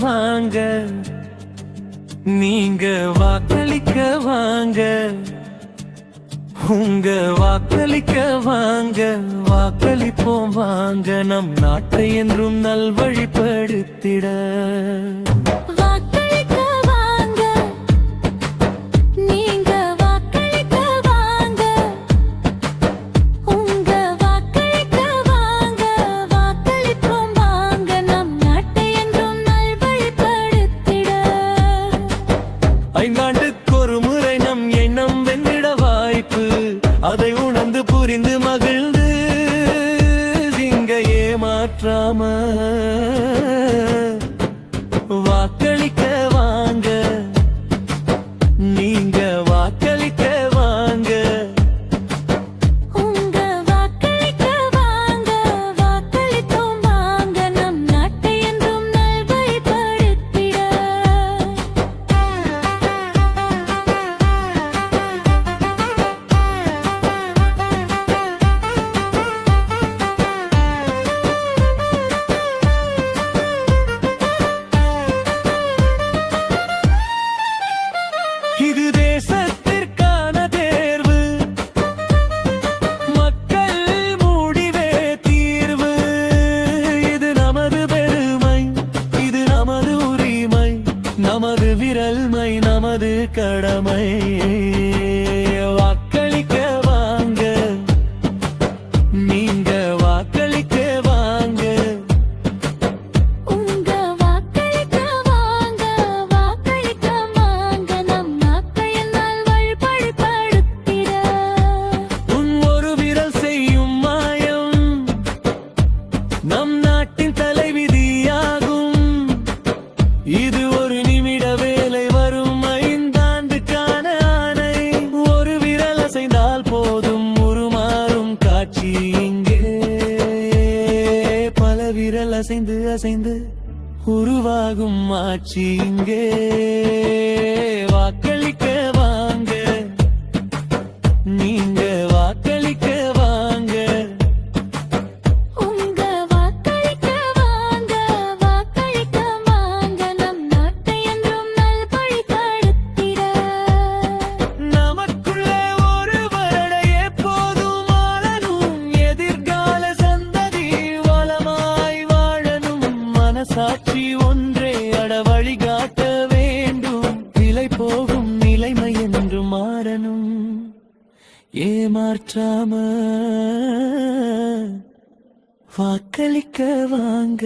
வாங்க, நீங்க வாக்களிக்க வாங்க, உங்க வாக்களிக்க வாங்க, வாக்களிப்போம் வாங்க, நம் நாட்டை என்றும் நல்வழிப்படுத்திட. ஐந்தாண்டுக்கொரு முறை நம் எண்ணம் வென்றிட வாய்ப்பு, அதை உணர்ந்து புரிந்து மகிழ்ந்து இங்க ஏமாற்றாம வாக்களிக்க வாங்க, நீங்க வாக்களிக்க வாங்க, உங்க வாக்களிக்க வாங்க, வாக்களித்தோம் வாங்க, நம் நாட்டை என்றும் நல்வழிப்படுத்திட. இது தேசத்திற்கான தேர்வு, மக்கள் முடிவே தீர்வு. இது நமது பெருமை, இது நமது உரிமை, நமது விரல்மை, நமது கடமை. வாக்களிக்க வாங்க, நீங்க வாக்களிக்க வாங்க, உங்க வாக்களிக்க வாங்க, வாக்களிக்க வாங்க, நம் நாட்டை நல்வழிப்படுத்திட. உன் ஒரு விரல் செய்யும் மாயம் நம் நாட்டின் தலைவிதியாகும். இது ஒரு நிமிட வேலை, வரும் 5 ஆண்டுக்கான ஆணை. ஒரு விரல் அசைந்தால் போதும், உருமாறும் காட்சி இங்கே. பல விரல் அசைந்து அசைந்து உருவாகும் ஆட்சி இங்கே. வாக்களிக்க வாங்க, நீங்க வாக்களிக்க வாங்க, உங்க வாக்களிக்க வாங்க, வாக்களிக்க வாங்க, நம் நாட்டை என்றும் நல்வழிப்படுத்திட. நமக்குள்ளே ஒரு வருட எப்போதும் ஆளணும், எதிர்கால சந்ததி வளமாய் வாழணும். மனசாட்சி ஒன்றே அட வழிகாட்ட வேண்டும், விலை போகும் நிலைமை என்று மாறணும். ஏமாற்றாம வாக்களிக்க வாங்க.